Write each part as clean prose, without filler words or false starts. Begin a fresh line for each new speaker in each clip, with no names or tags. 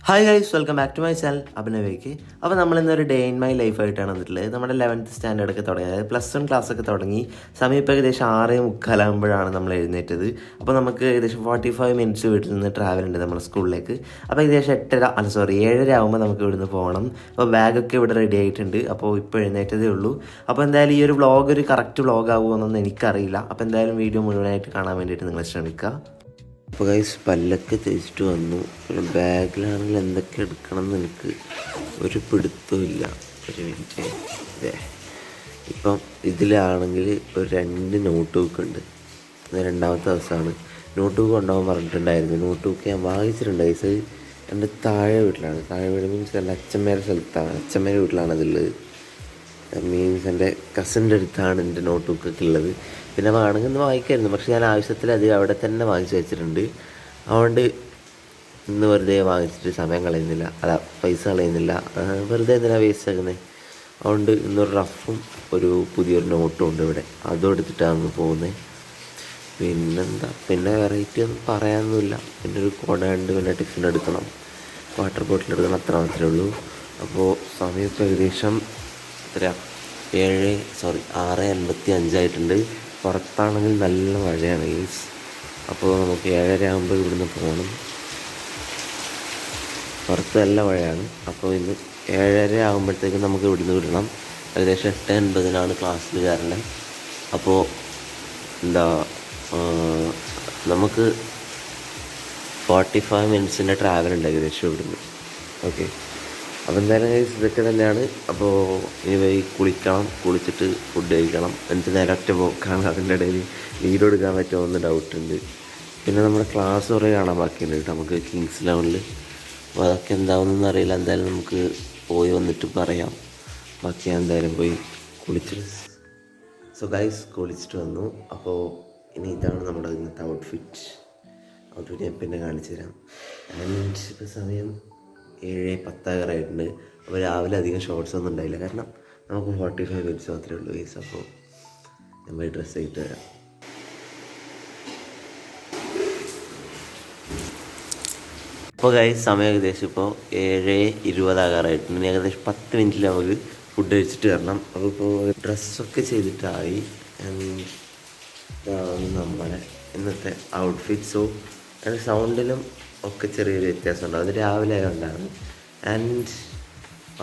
Hi guys, welcome back to my channel അഭിനവേക്ക്. അപ്പോൾ നമ്മളിന്നൊരു ഡേ ഇൻ മൈ ലൈഫായിട്ടാണ് വന്നിട്ടുള്ളത്. നമ്മുടെ 11th സ്റ്റാൻഡേർഡൊക്കെ തുടങ്ങി, അതായത് +1 ക്ലാസ്സൊക്കെ തുടങ്ങി. സമയം ഇപ്പോൾ ഏകദേശം 6:45 നമ്മൾ എഴുന്നേറ്റത്. അപ്പോൾ നമുക്ക് ഏകദേശം 45 മിനിറ്റ്സ് വീട്ടിൽ നിന്ന് ട്രാവൽ ഉണ്ട് നമ്മുടെ സ്കൂളിലേക്ക്. അപ്പോൾ ഏകദേശം 7:30 ആകുമ്പോൾ നമുക്ക് ഇവിടുന്ന് പോകണം. അപ്പോൾ ബാഗൊക്കെ ഇവിടെ റെഡി ആയിട്ടുണ്ട്. അപ്പോൾ ഇപ്പോൾ എഴുന്നേറ്റതേ ഉള്ളൂ. അപ്പോൾ എന്തായാലും ഈ ഒരു വ്ളോഗ് ഒരു കറക്റ്റ് വ്ളോഗ് ആകുമോയെന്നൊന്നും എനിക്കറിയില്ല. അപ്പോൾ എന്തായാലും വീഡിയോ മുഴുവനായിട്ട് കാണാൻ വേണ്ടിയിട്ട് നിങ്ങൾ ശ്രമിക്കുക. അപ്പോൾ ഗൈസ്, പല്ലൊക്കെ തേച്ചിട്ട് വന്നു. ഒരു ബാഗിലാണെങ്കിൽ എന്തൊക്കെ എടുക്കണം എന്ന് എനിക്ക് ഒരു പിടുത്തമില്ല. ഒരു മിനിറ്റ്. അതെ, ഇപ്പം ഇതിലാണെങ്കിൽ ഒരു 2 നോട്ട് ബുക്ക് ഉണ്ട്. ഇത് 2ാമത്തെ ദിവസമാണ്. നോട്ട് ബുക്ക് കൊണ്ടുപോകാൻ പറഞ്ഞിട്ടുണ്ടായിരുന്നു. നോട്ട് ബുക്ക് ഞാൻ വാങ്ങിച്ചിട്ടുണ്ട് ഗൈസ്. എൻ്റെ താഴെ വീട്ടിലാണ്. താഴെ വീട് മീൻസ് എൻ്റെ അച്ഛമ്മേരെ സ്ഥലത്താണ്. അച്ഛമ്മേരെ വീട്ടിലാണ് അതുള്ളത്. മീൻസ് എൻ്റെ കസിൻ്റെ അടുത്താണ് എൻ്റെ നോട്ട് ബുക്കൊക്കെ ഉള്ളത്. പിന്നെ വേണമെങ്കിൽ ഒന്ന് വാങ്ങിക്കായിരുന്നു, പക്ഷേ ഞാൻ ആവശ്യത്തിൽ അത് അവിടെ തന്നെ വാങ്ങിച്ചു വെച്ചിട്ടുണ്ട്. അതുകൊണ്ട് ഇന്ന് വെറുതെ വാങ്ങിച്ചിട്ട് സമയം കളയുന്നില്ല, അല്ല പൈസ കളയുന്നില്ല, വെറുതെ എന്തിനാണ് വേസ്റ്റ് ആക്കുന്നത്. അതുകൊണ്ട് ഇന്നൊരു റഫും ഒരു പുതിയൊരു നോട്ടും ഉണ്ട് ഇവിടെ, അതും എടുത്തിട്ടാണ് പോകുന്നത്. പിന്നെന്താ, പിന്നെ വെറൈറ്റി ഒന്നും പറയാനൊന്നുമില്ല. പിന്നെ ഒരു കുട ഉണ്ട്, പിന്നെ ടിഫിൻ എടുക്കണം, വാട്ടർ ബോട്ടിൽ എടുക്കണം, അത്ര മാത്രമേ ഉള്ളൂ. അപ്പോൾ സമയം ഇപ്പോൾ ഏകദേശം 6:55 പുറത്താണെങ്കിൽ നല്ല മഴയാണ് ഗൈസ്. അപ്പോൾ നമുക്ക് 7:30 ആകുമ്പോൾ ഇവിടുന്ന് പോകണം. പുറത്ത് നല്ല മഴയാണ്. അപ്പോൾ ഇന്ന് 7:30 ആകുമ്പോഴത്തേക്കും നമുക്ക് ഇവിടുന്ന് വിടണം. ഏകദേശം 8:80 ക്ലാസ്സിൽ കയറണം. അപ്പോൾ എന്താ, നമുക്ക് 45 മിനിറ്റ്സിൻ്റെ ട്രാവൽ ഉണ്ട് ഏകദേശം ഇവിടുന്ന്. ഓക്കെ, അപ്പോൾ എന്തായാലും ഇതൊക്കെ തന്നെയാണ്. അപ്പോൾ ഇനി പോയി കുളിക്കണം, കുളിച്ചിട്ട് ഫുഡ് കഴിക്കണം. എന്നിട്ട് നേരെ ഒറ്റ പോക്കാണ്. അതിൻ്റെ ഇടയിൽ വീഡിയോ എടുക്കാൻ പറ്റുമോ എന്ന് ഡൗട്ടുണ്ട്. പിന്നെ നമ്മുടെ ക്ലാസ് കുറേ കാണാൻ ബാക്കിയുണ്ട് കേട്ടോ നമുക്ക് കിങ്സ് 11. അപ്പോൾ അതൊക്കെ എന്താവുന്നതെന്ന് അറിയില്ല. എന്തായാലും നമുക്ക് പോയി വന്നിട്ട് പറയാം. ബാക്കി ഞാൻ എന്തായാലും പോയി കുളിച്ചിട്ട്. സോ ഗൈസ്, കുളിച്ചിട്ട് വന്നു. അപ്പോൾ ഇനി ഇതാണ് നമ്മുടെ ഇന്നത്തെ ഔട്ട്ഫിറ്റ് ഞാൻ പിന്നെ കാണിച്ചു തരാം. ആൻഡ് ഇപ്പോൾ സമയം 7:10 അപ്പോൾ രാവിലെ അധികം ഷോർട്സ് ഒന്നും ഉണ്ടായില്ല, കാരണം നമുക്ക് 45 മിനിറ്റ്സ് മാത്രമേ ഉള്ളൂ ഗൈസ്. അപ്പോൾ നമ്മൾ ഡ്രസ്സ് ആയിട്ട് വരാം. അപ്പോൾ ഗൈസ്, സമയം ഏകദേശം ഇപ്പോൾ 7:20 ഇനി ഏകദേശം 10 മിനിറ്റിൽ നമുക്ക് ഫുഡ് കഴിച്ചിട്ട് വരണം. അപ്പോൾ ഇപ്പോൾ ഡ്രസ്സൊക്കെ ചെയ്തിട്ടായി. നമ്മുടെ ഇന്നത്തെ ഔട്ട്ഫിറ്റ്. സോ അതിൻ്റെ സൗണ്ടിലും ഒക്കെ ചെറിയൊരു വ്യത്യാസമുണ്ട്. അത് രാവിലെ ആയതുകൊണ്ടാണ്. ആൻഡ്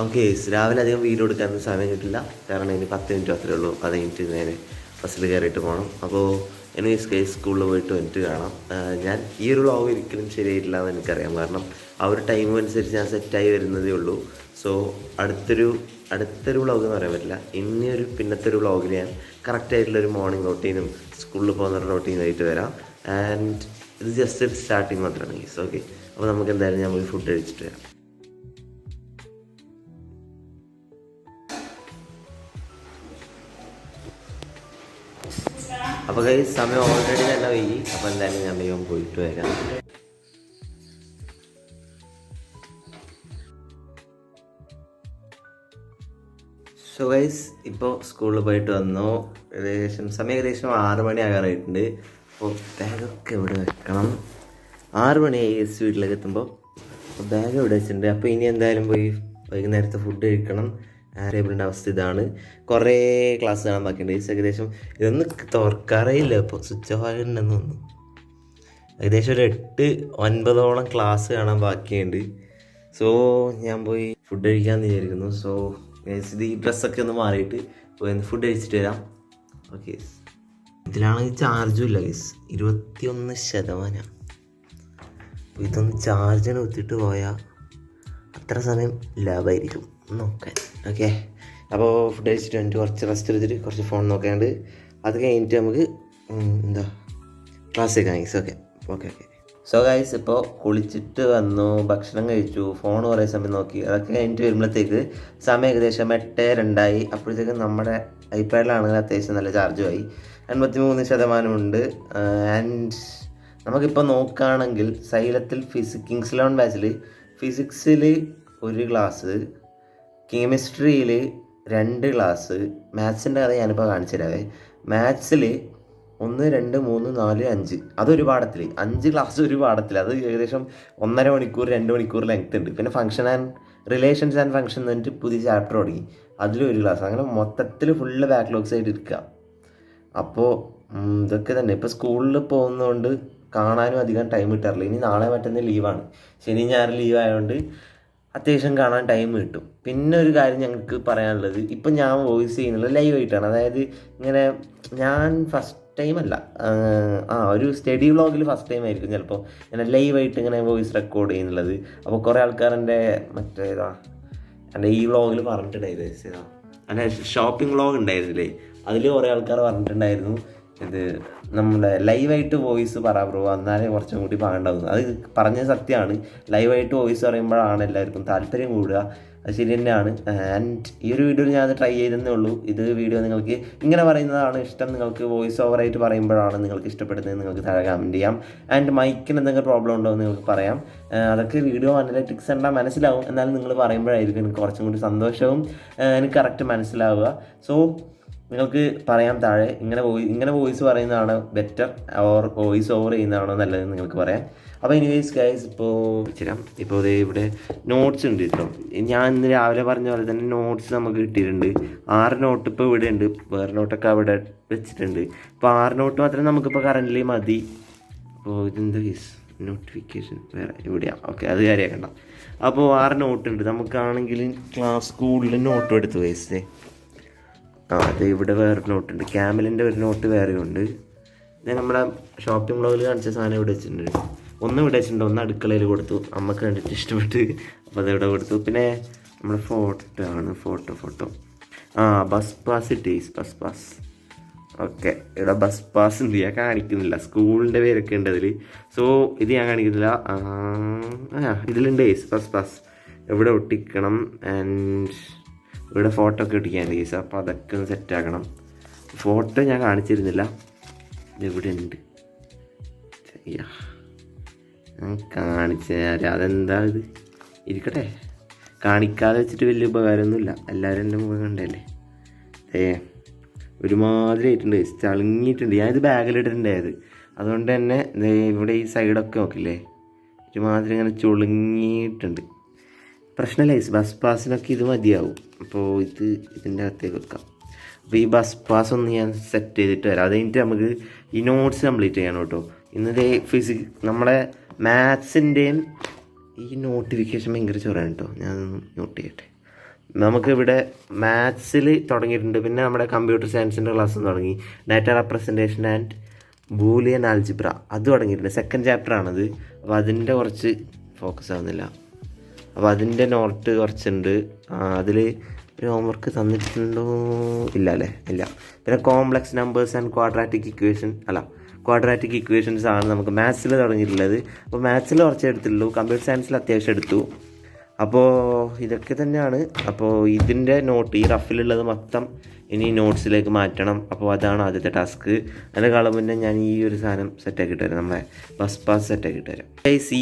ഓക്കെ, രാവിലെ അധികം വീഡിയോ എടുക്കാനൊന്നും സമയം കിട്ടില്ല, കാരണം ഇനി 10 മിനിറ്റ് മാത്രമേ ഉള്ളൂ. 10 മിനിറ്റ് നേരെ ബസ്സിൽ കയറിയിട്ട് പോകണം. അപ്പോൾ എനിവേസ് ഗൈസ്, സ്കൂളിൽ പോയിട്ട് വന്നിട്ട് കാണാം. ഞാൻ ഈ ഒരു വ്ളോഗ് ഒരിക്കലും ശരിയായിട്ടില്ല എന്ന് എനിക്കറിയാം, കാരണം ആ ഒരു ടൈം അനുസരിച്ച് ഞാൻ സെറ്റായി വരുന്നതേ ഉള്ളൂ. സോ അടുത്തൊരു വ്ളോഗ് എന്ന് പറയാൻ പറ്റില്ല. പിന്നത്തെ ഒരു വ്ളോഗിൽ ഞാൻ കറക്റ്റായിട്ടുള്ളൊരു മോർണിംഗ് റൊട്ടീനും സ്കൂളിൽ പോകുന്ന റൊട്ടീനായിട്ട് വരാം. ആൻഡ് ഇത് ജസ്റ്റ് ഒരു സ്റ്റാർട്ടിങ് മാത്രമാണ് ഗൈസ്. ഓക്കെ, അപ്പോൾ നമുക്ക് എന്തായാലും ഞാൻ പോയി ഫുഡ് കഴിച്ചിട്ട് വരാം. അപ്പോൾ ഗൈസ്, സമയം ഓൾറെഡി തന്നെ വൈകി. അപ്പോൾ എന്തായാലും ഞാൻ വേഗം പോയിട്ട് വരാം. സോ ഗൈസ്, ഇപ്പോൾ സ്കൂളിൽ പോയിട്ട് വന്നു. സമയം ഏകദേശം 6 മണി ആകാറായിട്ടുണ്ട്. അപ്പോൾ ബാഗൊക്കെ ഇവിടെ വെക്കണം. 6 മണിയായി ഗൈസ് വീട്ടിലേക്ക് എത്തുമ്പോൾ. അപ്പോൾ ബാഗ് ഇവിടെ വെച്ചിട്ടുണ്ട്. അപ്പോൾ ഇനി എന്തായാലും പോയി വൈകുന്നേരത്തെ ഫുഡ് കഴിക്കണം. ടേബിളിൻ്റെ അവസ്ഥ ഇതാണ്. കുറേ ക്ലാസ് കാണാൻ ബാക്കിയുണ്ട് ഗൈസ്. ഏകദേശം ഇതൊന്നും തുറക്കാറേയില്ല, ഇപ്പോൾ സ്വിച്ച് ഓഫ് ആയിട്ടുണ്ടെന്ന് തോന്നുന്നു. ഏകദേശം ഒരു 8-9 ക്ലാസ് കാണാൻ ബാക്കിയുണ്ട്. സോ ഞാൻ പോയി ഫുഡ് കഴിക്കാമെന്ന് വിചാരിക്കുന്നു. സോ ഗൈസ്, ഇത് ഈ ഡ്രസ്സൊക്കെ ഒന്ന് മാറിയിട്ട് പോയി ഫുഡ് കഴിച്ചിട്ട് വരാം. ഓക്കെ, ഇതിലാണെങ്കിൽ ചാർജും ഇല്ല ഗൈസ്, 21%. ഇതൊന്ന് ചാർജിന് കുത്തിയിട്ട് പോയാൽ അത്ര സമയം ലാഭമായിരിക്കും നോക്കാൻ. ഓക്കെ, അപ്പോൾ ഫുഡ് കഴിച്ചിട്ട് വന്നിട്ട് കുറച്ച് റെസ്റ്റ് എടുത്തിട്ട് കുറച്ച് ഫോൺ നോക്കാണ്ട് അത് കഴിഞ്ഞിട്ട് നമുക്ക് ക്ലാസ് കേൾക്കാം guys. Okay okay okay so guys, ഇപ്പോൾ കുളിച്ചിട്ട് വന്നു, ഭക്ഷണം കഴിച്ചു, ഫോൺ കുറേ സമയം നോക്കി. അതൊക്കെ കഴിഞ്ഞിട്ട് വരുമ്പോഴത്തേക്ക് സമയം ഏകദേശം 8:02. അപ്പോഴത്തേക്കും നമ്മുടെ ഐപാഡിലാണെങ്കിൽ അത്യാവശ്യം നല്ല ചാർജുമായി, 83% ഉണ്ട്. ആൻഡ് നമുക്കിപ്പോൾ നോക്കുകയാണെങ്കിൽ സൈലത്തിൽ കിങ്സ് 11 ബാച്ചിൽ ഫിസിക്സിൽ 1 ക്ലാസ്, കെമിസ്ട്രിയിൽ 2 ക്ലാസ്, മാത്സിൻ്റെ കഥ ഞാനിപ്പോൾ കാണിച്ചു തരാവേ. മാത്സിൽ 1 2 3 4 5 അതൊരു പാഠത്തിൽ 5 ക്ലാസ് ഒരു പാഠത്തിൽ. അത് ഏകദേശം 1.5 മണിക്കൂർ 2 മണിക്കൂർ ലെങ്ത് ഉണ്ട്. പിന്നെ function and relations and function എന്നിട്ട് പുതിയ ചാപ്റ്റർ തുടങ്ങി, അതിലും ഒരു ക്ലാസ്. അങ്ങനെ മൊത്തത്തിൽ ഫുള്ള് ബാക്ക്ലോഗ്സ് ആയിട്ട് ഇരിക്കുക. അപ്പോൾ ഇതൊക്കെ തന്നെ. ഇപ്പോൾ സ്കൂളിൽ പോകുന്നതുകൊണ്ട് കാണാനും അധികം ടൈം കിട്ടാറില്ല. ഇനി നാളെ മറ്റന്നാൾ ലീവാണ്, ശനി ഞായർ ലീവ് ആയതുകൊണ്ട് അത്യാവശ്യം കാണാൻ ടൈം കിട്ടും. പിന്നെ ഒരു കാര്യം ഞങ്ങൾക്ക് പറയാനുള്ളത്, ഇപ്പം ഞാൻ വോയിസ് ചെയ്യുന്നത് ലൈവായിട്ടാണ്. അതായത് ഇങ്ങനെ ഞാൻ ഫസ്റ്റ് ടൈം അല്ല, ഒരു സ്റ്റഡി വ്ളോഗിൽ ഫസ്റ്റ് ടൈം ആയിരിക്കും ചിലപ്പോൾ ഇങ്ങനെ ലൈവായിട്ട് ഇങ്ങനെ വോയിസ് റെക്കോർഡ് ചെയ്യുന്നുള്ളത്. അപ്പോൾ കുറേ ആൾക്കാർ എൻ്റെ എൻ്റെ ഈ വ്ളോഗിൽ പറഞ്ഞിട്ടുണ്ടായിരുന്നു, എൻ്റെ ഷോപ്പിംഗ് വ്ളോഗ് ഉണ്ടായിരുന്നില്ലേ, അതിൽ കുറേ ആൾക്കാർ പറഞ്ഞിട്ടുണ്ടായിരുന്നു ഇത് നമ്മുടെ ലൈവായിട്ട് വോയിസ് പറ ബ്രോ, എന്നാലേ കുറച്ചും കൂടി പാടുണ്ടാവുന്നു. അത് പറഞ്ഞത് സത്യമാണ്. ലൈവായിട്ട് വോയിസ് പറയുമ്പോഴാണ് എല്ലാവർക്കും താല്പര്യം കൂടുക. അത് ശരി തന്നെയാണ്. ആൻഡ് ഈ ഒരു വീഡിയോയിൽ ഞാൻ അത് ട്രൈ ചെയ്തതേ ഉള്ളൂ. ഇത് വീഡിയോ നിങ്ങൾക്ക് ഇങ്ങനെ പറയുന്നതാണ് ഇഷ്ടം, നിങ്ങൾക്ക് വോയിസ് ഓവറായിട്ട് പറയുമ്പോഴാണ് നിങ്ങൾക്ക് ഇഷ്ടപ്പെടുന്നത്, നിങ്ങൾക്ക് താഴെ കമൻറ്റ് ചെയ്യാം. ആൻഡ് മൈക്കിന് എന്തെങ്കിലും പ്രോബ്ലം ഉണ്ടോ എന്ന് നിങ്ങൾക്ക് പറയാം. അതൊക്കെ വീഡിയോ അനലറ്റിക്സ് എന്താ മനസ്സിലാവും, എന്നാലും നിങ്ങൾ പറയുമ്പോഴായിരിക്കും എനിക്ക് കുറച്ചും കൂടി സന്തോഷവും എനിക്ക് കറക്റ്റ് മനസ്സിലാവുക. സോ നിങ്ങൾക്ക് പറയാം താഴെ ഇങ്ങനെ വോയിസ് പറയുന്നതാണ് ബെറ്റർ ഓർ വോയിസ് ഓവർ ചെയ്യുന്നതാണോ നല്ലതെന്ന് നിങ്ങൾക്ക് പറയാം. അപ്പോൾ എനിവേസ് ഗൈസ്, ഇപ്പോൾ ഇവിടെ നോട്ട്സ് ഉണ്ട് കേട്ടോ. ഞാൻ ഇന്ന് രാവിലെ പറഞ്ഞ പോലെ തന്നെ നോട്ട്സ് നമുക്ക് കിട്ടിയിട്ടുണ്ട്. 6 നോട്ട് ഇപ്പോൾ ഇവിടെ ഉണ്ട്, വേറെ നോട്ടൊക്കെ അവിടെ വെച്ചിട്ടുണ്ട്. ഇപ്പോൾ 6 നോട്ട് മാത്രമേ നമുക്കിപ്പോൾ കറൻ്റ് മതി. അപ്പോൾ ഇതെന്താ ഗൈസ് നോട്ടിഫിക്കേഷൻ വേറെ എവിടെയാണ്? ഓക്കെ, അത് കാര്യമാക്കണ്ട. അപ്പോൾ 6 നോട്ടുണ്ട് നമുക്കാണെങ്കിൽ. സ്കൂളിൽ നോട്ടും എടുത്തു ഗൈസ്. അത് ഇവിടെ വേറെ നോട്ടുണ്ട്, ക്യാമലിൻ്റെ ഒരു നോട്ട് വേറെ ഉണ്ട്. ഞാൻ നമ്മളെ ഷോപ്പിംഗ് വ്ളോഗിൽ കാണിച്ച സാധനം ഇവിടെ വെച്ചിട്ടുണ്ട്. ഒന്ന് ഇവിടെ വെച്ചിട്ടുണ്ട്, ഒന്ന് അടുക്കളയിൽ കൊടുത്തു, അമ്മക്ക് കണ്ടിട്ട് ഇഷ്ടപ്പെട്ട് അപ്പോൾ അതിവിടെ കൊടുത്തു. പിന്നെ നമ്മുടെ ഫോട്ടോ ബസ് പാസ് ഇട്ടേസ്, ബസ് പാസ്. ഓക്കെ, ഇവിടെ ബസ് പാസ് ഉണ്ട്, ഞാൻ കാണിക്കുന്നില്ല. സ്കൂളിൻ്റെ പേരൊക്കെ ഉണ്ട് അതിൽ. സോ ഇത് ഞാൻ കാണിക്കുന്നില്ല. ഇതിലുണ്ട് ബസ് പാസ്, എവിടെ ഒട്ടിക്കണം. ആൻഡ് ഇവിടെ ഫോട്ടോ ഒക്കെ ഒട്ടിക്കാൻ കേസ്. അപ്പോൾ അതൊക്കെ ഒന്ന് സെറ്റാക്കണം. ഫോട്ടോ ഞാൻ കാണിച്ചിരുന്നില്ല, ഇതെവിടെ ഉണ്ട് ഞാൻ കാണിച്ചു തരാം. അതെന്താ ഇത് ഇരിക്കട്ടെ, കാണിക്കാതെ വെച്ചിട്ട് വലിയ ഉപകാരമൊന്നുമില്ല. എല്ലാവരും എൻ്റെ മുഖം കണ്ടല്ലേ. ഒരുമാതിരി ആയിട്ടുണ്ട്, ചളുങ്ങിയിട്ടുണ്ട്. ഞാനിത് ബാഗിലിട്ടിട്ടുണ്ടായത്, അതുകൊണ്ട് തന്നെ ഇവിടെ ഈ സൈഡൊക്കെ നോക്കില്ലേ, ഒരുമാതിരി ഇങ്ങനെ ചുളുങ്ങിയിട്ടുണ്ട്. പ്രശ്നമില്ല, ബസ് പാസിനൊക്കെ ഇത് മതിയാവും. അപ്പോൾ ഇതിൻ്റെ അകത്തേക്ക് വെക്കാം. അപ്പോൾ ഈ ബസ് പാസ് ഒന്ന് ഞാൻ സെറ്റ് ചെയ്തിട്ട് വരാം. അത് കഴിഞ്ഞിട്ട് നമുക്ക് ഈ നോട്ട്സ് കംപ്ലീറ്റ് ചെയ്യണം കേട്ടോ. ഇന്നത്തെ നമ്മളെ മാത്സിൻ്റെയും ഈ നോട്ടിഫിക്കേഷൻ ഭയങ്കര ചൊറയാണ് കേട്ടോ. ഞാനൊന്ന് നോട്ട് ചെയ്യട്ടെ. നമുക്കിവിടെ മാത്സിൽ തുടങ്ങിയിട്ടുണ്ട്. പിന്നെ നമ്മുടെ കമ്പ്യൂട്ടർ സയൻസിൻ്റെ ക്ലാസ്സും തുടങ്ങി. Data representation and Boolean algebra അത് തുടങ്ങിയിട്ടുണ്ട്. 2nd ചാപ്റ്ററാണത്. അപ്പോൾ അതിൻ്റെ കുറച്ച് ഫോക്കസ് ആവുന്നില്ല. അപ്പോൾ അതിൻ്റെ നോട്ട് കുറച്ചുണ്ട്. അതിൽ ഒരു ഹോംവർക്ക് തന്നിട്ടുണ്ടോ? ഇല്ല അല്ലേ, ഇല്ല. പിന്നെ complex numbers and quadratic equations ആണ് നമുക്ക് മാത്സിൽ തുടങ്ങിയിട്ടുള്ളത്. അപ്പോൾ മാത്സിൽ കുറച്ചേ എടുത്തുള്ളൂ, കമ്പ്യൂട്ടർ സയൻസിൽ അത്യാവശ്യം എടുത്തു. അപ്പോൾ ഇതൊക്കെ തന്നെയാണ്. അപ്പോൾ ഇതിൻ്റെ നോട്ട് ഈ റഫിലുള്ളത് മൊത്തം ഇനി നോട്ട്സിലേക്ക് മാറ്റണം. അപ്പോൾ അതാണ് ആദ്യത്തെ ടാസ്ക്. അതിനേക്കാളും മുന്നേ ഞാൻ ഈ ഒരു സാധനം സെറ്റാക്കിയിട്ട് തരാം, നമ്മുടെ ബസ് പാസ് സെറ്റാക്കിയിട്ട് തരാം.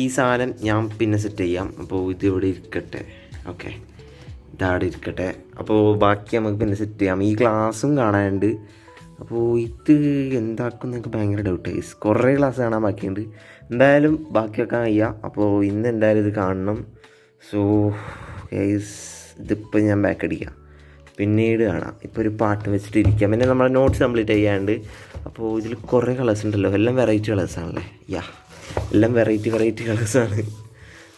ഈ സാധനം ഞാൻ പിന്നെ സെറ്റ് ചെയ്യാം. അപ്പോൾ ഇതിവിടെ ഇരിക്കട്ടെ. ഓക്കെ, ഇതവിടെ ഇരിക്കട്ടെ. അപ്പോൾ ബാക്കി നമുക്ക് പിന്നെ സെറ്റ് ചെയ്യാം. ഈ ക്ലാസ്സും കാണാനുണ്ട്. അപ്പോൾ ഇത് എന്താക്കും എന്നൊക്കെ ഭയങ്കര ഡൗട്ടായി. കുറേ ക്ലാസ് കാണാൻ ബാക്കിയുണ്ട്. എന്തായാലും ബാക്കിയൊക്കെ കഴിയാം. അപ്പോൾ ഇന്ന് എന്തായാലും ഇത് കാണണം. സോ ഗൈസ്, ഇതിപ്പോൾ ഞാൻ ബാക്ക് അടിക്കാം, പിന്നീട് കാണാം. ഇപ്പോൾ ഒരു പാട്ട് വെച്ചിട്ട് ഇരിക്കാം. പിന്നെ നമ്മുടെ നോട്ട്സ് കംപ്ലീറ്റ് ചെയ്യാണ്ട്. അപ്പോൾ ഇതിൽ കുറേ കളേഴ്സ് ഉണ്ടല്ലോ, എല്ലാം വെറൈറ്റി കളേഴ്സാണല്ലേ. എല്ലാം വെറൈറ്റി കളേഴ്സാണ്.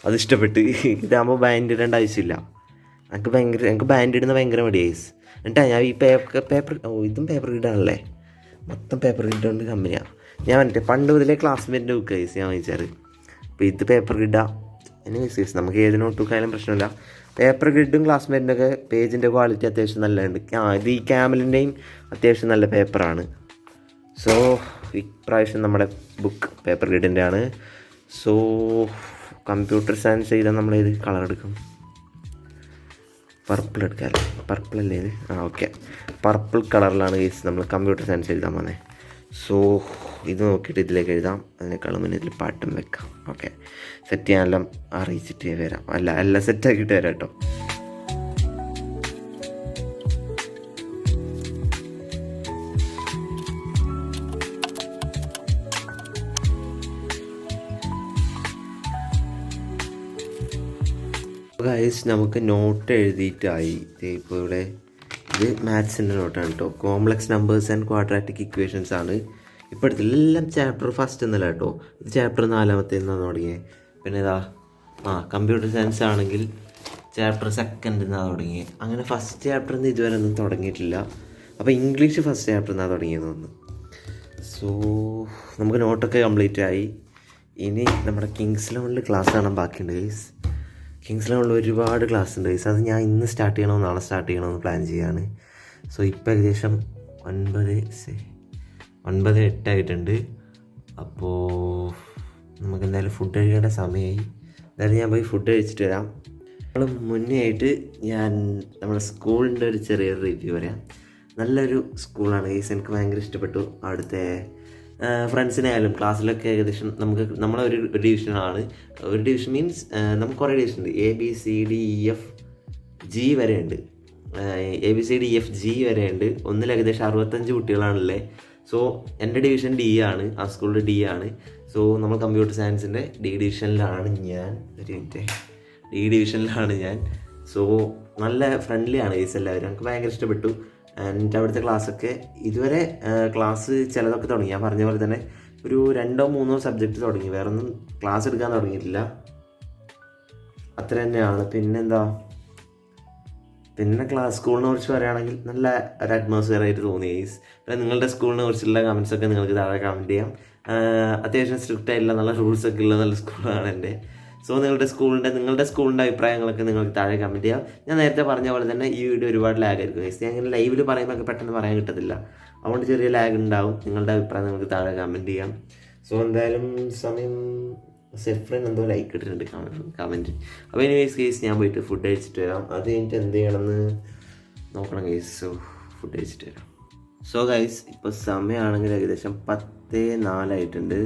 അതിഷ്ടപ്പെട്ട്. ഇതാകുമ്പോൾ ബാൻഡ് ഇടേണ്ട ആവശ്യമില്ല. എനിക്ക് ബാൻഡ് ഇടുന്ന ഭയങ്കര മടിയായി. എന്നിട്ടാ ഞാൻ ഈ പേപ്പർ ഇതും പേപ്പർ ഗ്രിഡാണല്ലേ, മൊത്തം പേപ്പർ ഗ്രിഡ് കൊണ്ട് കമ്പനിയാണ്. ഞാൻ മറ്റേ പണ്ട് മുതലേ ക്ലാസ്മേറ്റിൻ്റെ ബുക്ക് ഐസ് ഞാൻ വാങ്ങിച്ചാറ്. അപ്പോൾ ഇത് പേപ്പർ ഗ്രിഡാ. എനിവേസ് നമുക്ക് ഏത് നോട്ട് ബുക്കായാലും പ്രശ്നമില്ല. പേപ്പർ ഗ്രിഡും ക്ലാസ്മേറ്റിൻ്റെ ഒക്കെ പേജിൻ്റെ ക്വാളിറ്റി അത്യാവശ്യം നല്ലതുണ്ട്. ഇത് ഈ ക്യാമലിൻ്റെയും അത്യാവശ്യം നല്ല പേപ്പറാണ്. സോ ഇപ്രാവശ്യം നമ്മുടെ ബുക്ക് പേപ്പർ ഗ്രിഡിൻ്റെ ആണ്. സോ കമ്പ്യൂട്ടർ സയൻസ് ചെയ്താൽ നമ്മളേത് കളർ എടുക്കും? പർപ്പിൾ എടുക്കാമല്ലോ. പർപ്പിൾ അല്ലേ ഇത്? ഓക്കെ, പർപ്പിൾ കളറിലാണ് കേസ് നമ്മൾ കമ്പ്യൂട്ടർ സയൻസ് എഴുതാൻ പോകുന്നത്. സോ ഇത് നോക്കിയിട്ട് ഇതിലേക്ക് എഴുതാം. അതിനേക്കാളും മുന്നേ ഇതിൽ പാട്ടും വെക്കാം. ഓക്കെ, സെറ്റ് ചെയ്യാനെല്ലാം അറിയിച്ചിട്ട് വരാം. എല്ലാം സെറ്റാക്കിയിട്ട് വരാം കേട്ടോ. അപ്പോൾ ഗൈസ് നമുക്ക് നോട്ട് എഴുതിയിട്ടായി. ഇപ്പോൾ ഇവിടെ ഇത് മാത്സിൻ്റെ നോട്ടാണ് കേട്ടോ. Complex numbers and quadratic equations ആണ് ഇപ്പോൾ എടുത്തില്ല. ചാപ്റ്റർ ഫസ്റ്റ് എന്നല്ല കേട്ടോ, ഇത് ചാപ്റ്റർ 4 എന്നാണ് തുടങ്ങിയത്. പിന്നെ ഇതാ കമ്പ്യൂട്ടർ സയൻസ് ആണെങ്കിൽ ചാപ്റ്റർ 2 എന്നാണ് തുടങ്ങിയത്. അങ്ങനെ ഫസ്റ്റ് ചാപ്റ്ററിൽ നിന്ന് ഇതുവരെ ഒന്നും തുടങ്ങിയിട്ടില്ല. അപ്പോൾ ഇംഗ്ലീഷ് ഫസ്റ്റ് ചാപ്റ്റർ എന്നാണ് തുടങ്ങിയത് തോന്നുന്നു. സോ നമുക്ക് നോട്ടൊക്കെ കംപ്ലീറ്റ് ആയി. ഇനി നമ്മുടെ കിങ്സ് ലെവലിൽ ക്ലാസ് കാണാൻ ബാക്കിയുണ്ട് ഗൈസ്. കിങ്സ് ലെവലിൽ ഒരുപാട് ക്ലാസ് ഉണ്ട് ഗൈസ്. അത് ഞാൻ ഇന്ന് സ്റ്റാർട്ട് ചെയ്യണോ നാളെ സ്റ്റാർട്ട് ചെയ്യണമെന്ന് പ്ലാൻ ചെയ്യുകയാണ്. സോ ഇപ്പോൾ ഏകദേശം 9:08 ആയിട്ടുണ്ട്. അപ്പോൾ നമുക്ക് എന്തായാലും ഫുഡ് കഴിക്കേണ്ട സമയമായി. എന്തായാലും ഞാൻ പോയി ഫുഡ് കഴിച്ചിട്ട് വരാം. നമ്മൾ മുന്നേ ആയിട്ട് ഞാൻ നമ്മുടെ സ്കൂളിൻ്റെ ഒരു ചെറിയൊരു റിവ്യൂ പറയാം. നല്ലൊരു സ്കൂളാണ് ഗൈസ്, എനിക്ക് ഭയങ്കര ഇഷ്ടപ്പെട്ടു. അവിടുത്തെ ഫ്രണ്ട്സിനായാലും ക്ലാസ്സിലൊക്കെ ഏകദേശം നമ്മളൊരു ഡിവിഷനാണ്. ഒരു ഡിവിഷൻ മീൻസ് നമുക്ക് കുറേ ഡിവിഷൻ ഉണ്ട്. ABCDEFG വരെ ഉണ്ട്. ABCDEFG വരെ ഉണ്ട്. ഒന്നിൽ ഏകദേശം 65 കുട്ടികളാണല്ലേ. സോ എൻ്റെ ഡിവിഷൻ D ആണ്, ആ സ്കൂളിൽ D ആണ്. സോ നമ്മൾ കമ്പ്യൂട്ടർ സയൻസിൻ്റെ D ഡിവിഷനിലാണ് ഞാൻ. D ഡിവിഷനിലാണ് ഞാൻ. സോ നല്ല ഫ്രണ്ട്ലി ആണ് ഗൈസ് എല്ലാവരും. എനിക്ക് ഭയങ്കര ഇഷ്ടപ്പെട്ടു. ആൻഡ് അവിടുത്തെ ക്ലാസ്സൊക്കെ ഇതുവരെ ക്ലാസ് ചിലതൊക്കെ തുടങ്ങി. ഞാൻ പറഞ്ഞ പോലെ തന്നെ ഒരു 2-3 സബ്ജക്റ്റ് തുടങ്ങി, വേറെ ഒന്നും ക്ലാസ് എടുക്കാൻ തുടങ്ങിയിട്ടില്ല. അത്ര തന്നെയാണ്. പിന്നെ സ്കൂളിനെ കുറിച്ച് പറയുകയാണെങ്കിൽ നല്ല ഒരു അറ്റ്മോസ്ഫിയർ ആയിട്ട് തോന്നി ഗൈസ്. പിന്നെ നിങ്ങളുടെ സ്കൂളിനെ കുറിച്ചുള്ള കമൻസൊക്കെ നിങ്ങൾക്ക് താഴെ കമൻറ്റ് ചെയ്യാം. അത്യാവശ്യം സ്ട്രിക്റ്റ് ആയിട്ടുള്ള നല്ല റൂൾസൊക്കെ ഉള്ള നല്ല സ്കൂളാണ് എൻ്റെ. സോ നിങ്ങളുടെ സ്കൂളിൻ്റെ അഭിപ്രായങ്ങളൊക്കെ നിങ്ങൾക്ക് താഴെ കമൻറ്റ് ചെയ്യാം. ഞാൻ നേരത്തെ പറഞ്ഞ പോലെ തന്നെ ഈ വീഡിയോ ഒരുപാട് ലാഗ് ആയിരിക്കും ഗൈസ്. ഞാൻ ഇങ്ങനെ ലൈവിൽ പറയുമ്പോൾ പെട്ടെന്ന് പറയാൻ കിട്ടത്തില്ല, അതുകൊണ്ട് ചെറിയ ലാഗ് ഉണ്ടാവും. നിങ്ങളുടെ അഭിപ്രായം നിങ്ങൾക്ക് താഴെ കമൻറ്റ് ചെയ്യാം. സോ എന്തായാലും സമയം സെഫ്രൻ എന്തോ ലൈക്ക് ഇട്ടിട്ടുണ്ട് കമൻറ്റ്. അപ്പോൾ എനിവേസ് ഗൈസ് ഞാൻ പോയിട്ട് ഫുഡ് കഴിച്ചിട്ട് വരാം. അത് കഴിഞ്ഞിട്ട് എന്ത് ചെയ്യണമെന്ന് നോക്കണം ഗൈസ്. സോ ഫുഡ് കഴിച്ചിട്ട് വരാം. സോ ഗൈസ് ഇപ്പോൾ സമയമാണെങ്കിൽ ഏകദേശം 10:04 ആയിട്ടുണ്ട്.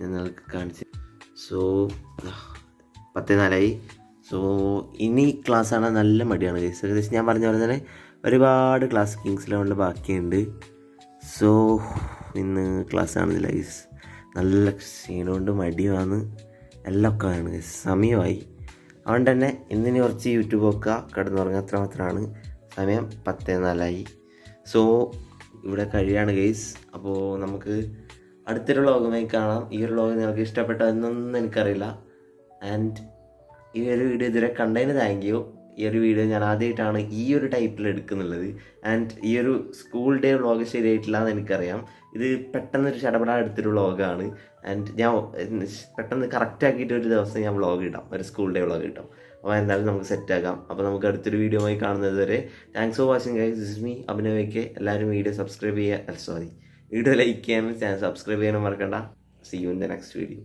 ഞാൻ നിങ്ങൾക്ക് കാണിച്ചു. സോ 10:04 സോ ഇനി ക്ലാസ് കാണാൻ നല്ല മടിയാണ് ഗൈസ്. ഏകദേശം ഞാൻ പറഞ്ഞ പോലെ തന്നെ ഒരുപാട് ക്ലാസ് കിങ്സ് ലെവലിൽ ബാക്കിയുണ്ട്. സോ ഇന്ന് ക്ലാസ് കാണുന്നില്ല ഗൈസ്. നല്ല ക്ഷീണമുണ്ട്, മടിയാണ്, എല്ലാം ഒക്കെ ആണ് ഗൈസ്. സമയമായി, അതുകൊണ്ട് തന്നെ ഇന്നിനി കുറച്ച് യൂട്യൂബ് ഒക്കെ കിടന്നുറങ്ങുക, അത്ര മാത്രമാണ്. സമയം 10:04. സോ ഇവിടെ കഴിയാണ് ഗൈസ്. അപ്പോൾ നമുക്ക് അടുത്തൊരു വ്ളോഗുമായി കാണാം. ഈ ഒരു വ്ളോഗ് നിങ്ങൾക്ക് ഇഷ്ടപ്പെട്ടോ എന്നൊന്നും എനിക്കറിയില്ല. ആൻഡ് ഈ ഒരു വീഡിയോ ഇതുവരെ കണ്ടതിന് താങ്ക് യു. ഈ ഒരു വീഡിയോ ഞാൻ ആദ്യമായിട്ടാണ് ഈ ഒരു ടൈപ്പിൽ എടുക്കുന്നുള്ളത്. ആൻഡ് ഈ ഒരു സ്കൂൾ ഡേ വ്ളോഗ് ശരിയായിട്ടില്ല എന്ന് എനിക്കറിയാം. ഇത് പെട്ടെന്നൊരു ചടപടാ എടുത്തൊരു വ്ളോഗാണ്. ആൻഡ് ഞാൻ പെട്ടെന്ന് കറക്റ്റാക്കിയിട്ട് ഒരു ദിവസം ഞാൻ വ്ളോഗ് ഇടാം, ഒരു സ്കൂൾ ഡേ വ്ളോഗ് ഇടാം. അപ്പോൾ എന്തായാലും നമുക്ക് സെറ്റാക്കാം. അപ്പോൾ നമുക്ക് അടുത്തൊരു വീഡിയോ ആയി കാണുന്നത് വരെ thanks for watching guys. This is me അഭിനവയ്ക്ക്. എല്ലാവരും വീഡിയോ സബ്സ്ക്രൈബ് ചെയ്യുക, വീഡിയോ ലൈക്ക് ചെയ്യാനും ചാനൽ സബ്സ്ക്രൈബ് ചെയ്യാനും മറക്കണ്ട. See you in the next video.